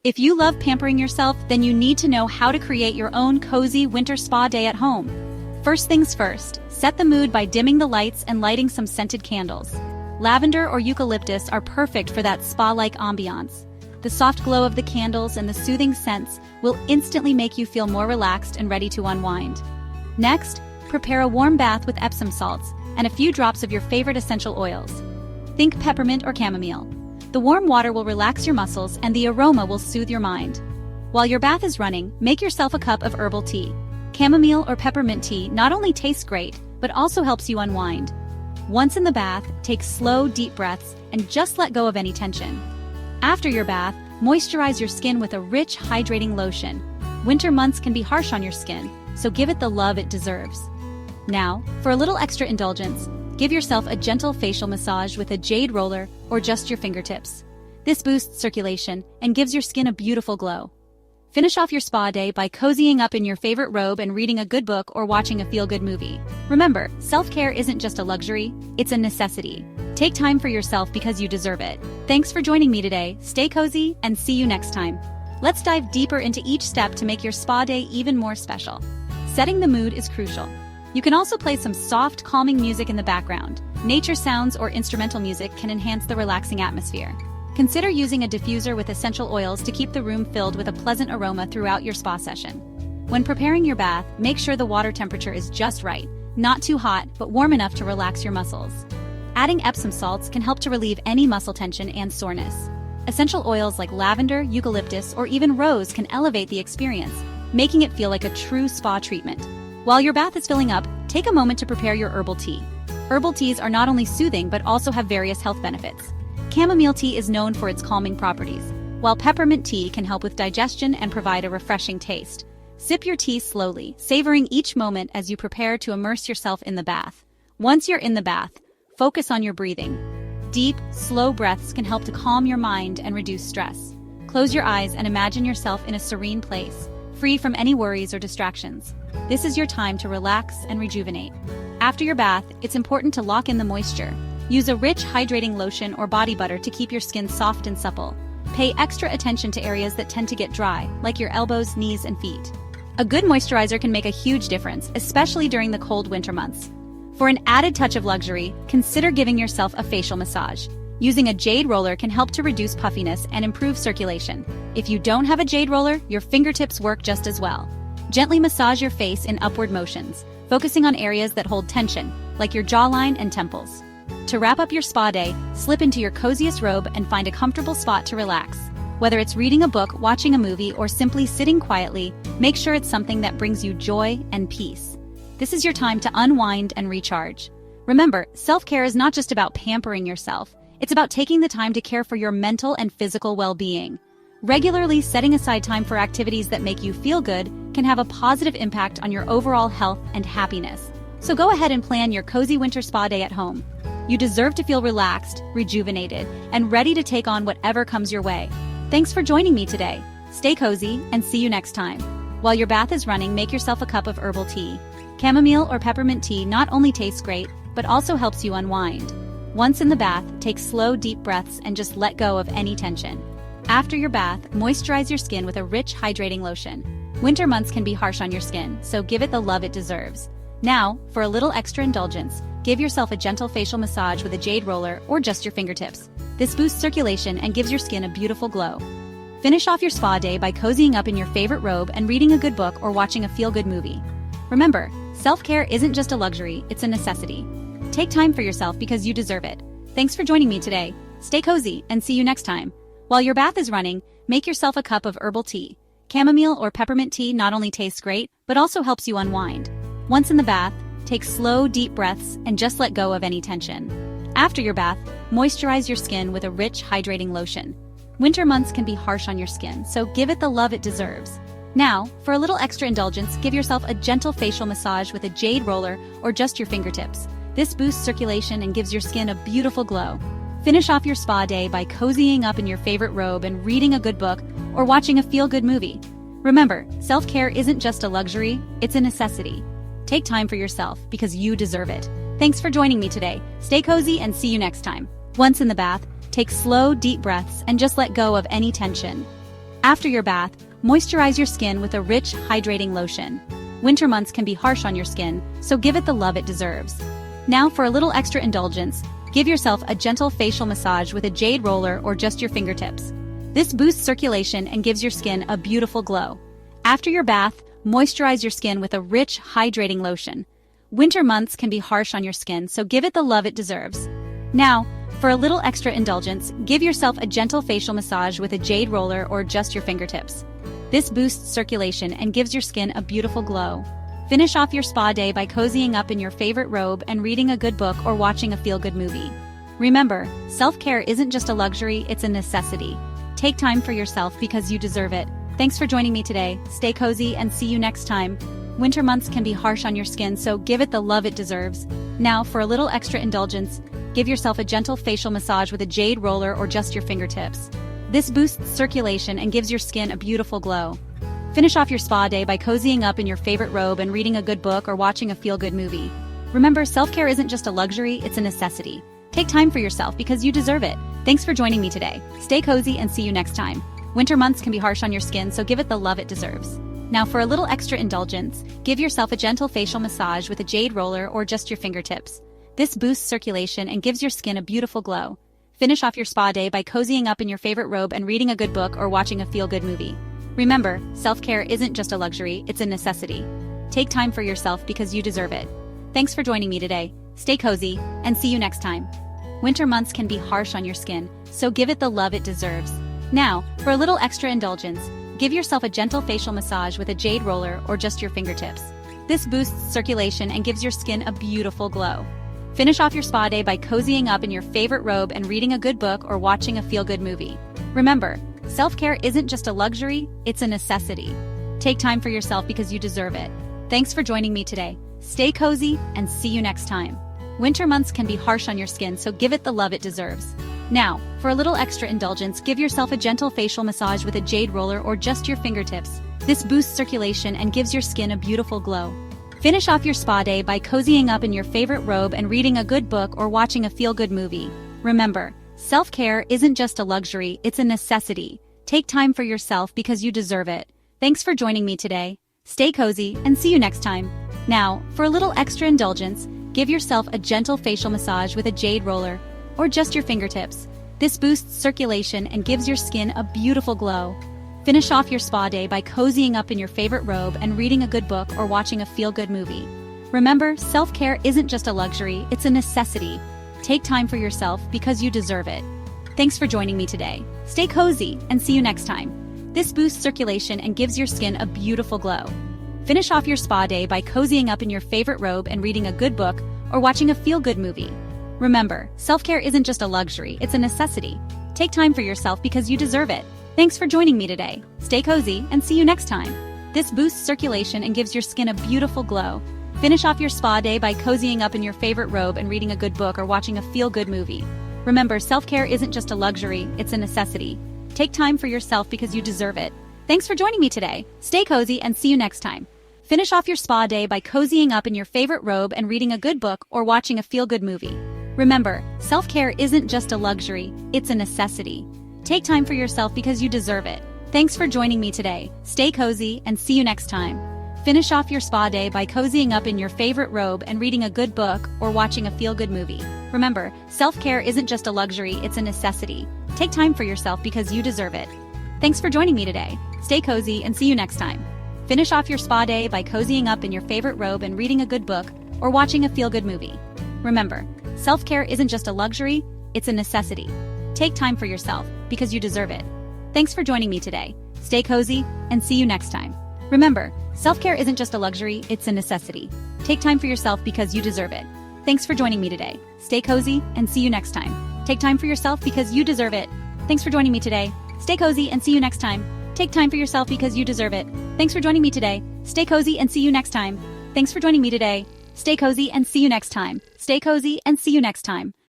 If you love pampering yourself, then you need to know how to create your own cozy winter spa day at home. First things first, set the mood by dimming the lights and lighting some scented candles. Lavender or eucalyptus are perfect for that spa-like ambiance. The soft glow of the candles and the soothing scents will instantly make you feel more relaxed and ready to unwind. Next, prepare a warm bath with Epsom salts and a few drops of your favorite essential oils. Think peppermint or chamomile. The warm water will relax your muscles and the aroma will soothe your mind. While your bath is running, make yourself a cup of herbal tea. Chamomile or peppermint tea not only tastes great, but also helps you unwind. Once in the bath, take slow, deep breaths and just let go of any tension. After your bath, moisturize your skin with a rich, hydrating lotion. Winter months can be harsh on your skin, so give it the love it deserves. Now, for a little extra indulgence, give yourself a gentle facial massage with a jade roller or just your fingertips. This boosts circulation and gives your skin a beautiful glow. Finish off your spa day by cozying up in your favorite robe and reading a good book or watching a feel-good movie. Remember, self-care isn't just a luxury, it's a necessity. Take time for yourself because you deserve it. Thanks for joining me today. Stay cozy and see you next time. Let's dive deeper into each step to make your spa day even more special. Setting the mood is crucial. You can also play some soft, calming music in the background. Nature sounds or instrumental music can enhance the relaxing atmosphere. Consider using a diffuser with essential oils to keep the room filled with a pleasant aroma throughout your spa session. When preparing your bath, make sure the water temperature is just right, not too hot, but warm enough to relax your muscles. Adding Epsom salts can help to relieve any muscle tension and soreness. Essential oils like lavender, eucalyptus, or even rose can elevate the experience, making it feel like a true spa treatment. While your bath is filling up, take a moment to prepare your herbal tea. Herbal teas are not only soothing but also have various health benefits. Chamomile tea is known for its calming properties, while peppermint tea can help with digestion and provide a refreshing taste. Sip your tea slowly, savoring each moment as you prepare to immerse yourself in the bath. Once you're in the bath, focus on your breathing. Deep, slow breaths can help to calm your mind and reduce stress. Close your eyes and imagine yourself in a serene place, free from any worries or distractions. This is your time to relax and rejuvenate. After your bath, it's important to lock in the moisture. Use a rich, hydrating lotion or body butter to keep your skin soft and supple. Pay extra attention to areas that tend to get dry, like your elbows, knees, and feet. A good moisturizer can make a huge difference, especially during the cold winter months. For an added touch of luxury, consider giving yourself a facial massage. Using a jade roller can help to reduce puffiness and improve circulation. If you don't have a jade roller, your fingertips work just as well. Gently massage your face in upward motions, focusing on areas that hold tension, like your jawline and temples. To wrap up your spa day, slip into your coziest robe and find a comfortable spot to relax. Whether it's reading a book, watching a movie, or simply sitting quietly, make sure it's something that brings you joy and peace. This is your time to unwind and recharge. Remember, self-care is not just about pampering yourself. It's about taking the time to care for your mental and physical well-being. Regularly setting aside time for activities that make you feel good can have a positive impact on your overall health and happiness. So go ahead and plan your cozy winter spa day at home. You deserve to feel relaxed, rejuvenated, and ready to take on whatever comes your way. Thanks for joining me today. Stay cozy and see you next time. While your bath is running, make yourself a cup of herbal tea. Chamomile or peppermint tea not only tastes great, but also helps you unwind. Once in the bath, take slow, deep breaths and just let go of any tension. After your bath, moisturize your skin with a rich, hydrating lotion. Winter months can be harsh on your skin, so give it the love it deserves. Now, for a little extra indulgence, give yourself a gentle facial massage with a jade roller or just your fingertips. This boosts circulation and gives your skin a beautiful glow. Finish off your spa day by cozying up in your favorite robe and reading a good book or watching a feel-good movie. Remember, self-care isn't just a luxury, it's a necessity. Take time for yourself because you deserve it. Thanks for joining me today. Stay cozy and see you next time. While your bath is running, make yourself a cup of herbal tea. Chamomile or peppermint tea not only tastes great, but also helps you unwind. Once in the bath, take slow, deep breaths and just let go of any tension. After your bath, moisturize your skin with a rich, hydrating lotion. Winter months can be harsh on your skin, so give it the love it deserves. Now, for a little extra indulgence, give yourself a gentle facial massage with a jade roller or just your fingertips. This boosts circulation and gives your skin a beautiful glow. Finish off your spa day by cozying up in your favorite robe and reading a good book or watching a feel-good movie. Remember, self-care isn't just a luxury, it's a necessity. Take time for yourself because you deserve it. Thanks for joining me today. Stay cozy and see you next time. Once in the bath, take slow, deep breaths and just let go of any tension. After your bath, moisturize your skin with a rich, hydrating lotion. Winter months can be harsh on your skin, so give it the love it deserves. Now for a little extra indulgence, give yourself a gentle facial massage with a jade roller or just your fingertips. This boosts circulation and gives your skin a beautiful glow. After your bath, moisturize your skin with a rich, hydrating lotion. Winter months can be harsh on your skin, so give it the love it deserves. Now, for a little extra indulgence, give yourself a gentle facial massage with a jade roller or just your fingertips. This boosts circulation and gives your skin a beautiful glow. Finish off your spa day by cozying up in your favorite robe and reading a good book or watching a feel-good movie. Remember, self-care isn't just a luxury, it's a necessity. Take time for yourself because you deserve it. Thanks for joining me today. Stay cozy and see you next time. Winter months can be harsh on your skin, so give it the love it deserves. Now, for a little extra indulgence, give yourself a gentle facial massage with a jade roller or just your fingertips. This boosts circulation and gives your skin a beautiful glow. Finish off your spa day by cozying up in your favorite robe and reading a good book or watching a feel-good movie. Remember, self-care isn't just a luxury, it's a necessity. Take time for yourself because you deserve it. Thanks for joining me today. Stay cozy and see you next time. Winter months can be harsh on your skin, so give it the love it deserves. Now for a little extra indulgence, give yourself a gentle facial massage with a jade roller or just your fingertips. This boosts circulation and gives your skin a beautiful glow. Finish off your spa day by cozying up in your favorite robe and reading a good book or watching a feel-good movie. Remember, self-care isn't just a luxury, it's a necessity. Take time for yourself because you deserve it. Thanks for joining me today. Stay cozy and see you next time. Winter months can be harsh on your skin, so give it the love it deserves. Now, for a little extra indulgence, give yourself a gentle facial massage with a jade roller or just your fingertips. This boosts circulation and gives your skin a beautiful glow. Finish off your spa day by cozying up in your favorite robe and reading a good book or watching a feel-good movie. Remember, self-care isn't just a luxury, it's a necessity. Take time for yourself because you deserve it. Thanks for joining me today. Stay cozy and see you next time. Winter months can be harsh on your skin, so give it the love it deserves. Now, for a little extra indulgence, give yourself a gentle facial massage with a jade roller or just your fingertips. This boosts circulation and gives your skin a beautiful glow. Finish off your spa day by cozying up in your favorite robe and reading a good book or watching a feel-good movie. Remember, self-care isn't just a luxury, it's a necessity. Take time for yourself because you deserve it. Thanks for joining me today. Stay cozy and see you next time. Now, for a little extra indulgence, give yourself a gentle facial massage with a jade roller or just your fingertips. This boosts circulation and gives your skin a beautiful glow. Finish off your spa day by cozying up in your favorite robe and reading a good book or watching a feel-good movie. Remember, self-care isn't just a luxury, it's a necessity. Take time for yourself because you deserve it. Thanks for joining me today. Stay cozy and see you next time. This boosts circulation and gives your skin a beautiful glow. Finish off your spa day by cozying up in your favorite robe and reading a good book or watching a feel-good movie. Remember, self-care isn't just a luxury, it's a necessity. Take time for yourself because you deserve it. Thanks for joining me today. Stay cozy and see you next time. This boosts circulation and gives your skin a beautiful glow. Finish off your spa day by cozying up in your favorite robe and reading a good book or watching a feel-good movie. Remember, self-care isn't just a luxury, it's a necessity. Take time for yourself because you deserve it. Thanks for joining me today. Stay cozy and see you next time. Finish off your spa day by cozying up in your favorite robe and reading a good book or watching a feel-good movie. Remember, self-care isn't just a luxury, it's a necessity. Take time for yourself because you deserve it. Thanks for joining me today. Stay cozy and see you next time. Finish off your spa day by cozying up in your favorite robe and reading a good book or watching a feel-good movie. Remember, self-care isn't just a luxury, it's a necessity. Take time for yourself because you deserve it. Thanks for joining me today. Stay cozy and see you next time. Finish off your spa day by cozying up in your favorite robe and reading a good book or watching a feel-good movie. Remember, self-care isn't just a luxury, it's a necessity. Take time for yourself because you deserve it. Thanks for joining me today. Stay cozy and see you next time. Remember, self-care isn't just a luxury, it's a necessity. Take time for yourself because you deserve it. Thanks for joining me today. Stay cozy and see you next time. Take time for yourself because you deserve it. Thanks for joining me today. Stay cozy and see you next time. Take time for yourself because you deserve it. Thanks for joining me today. Stay cozy and see you next time. Thanks for joining me today. Stay cozy and see you next time. Stay cozy and see you next time.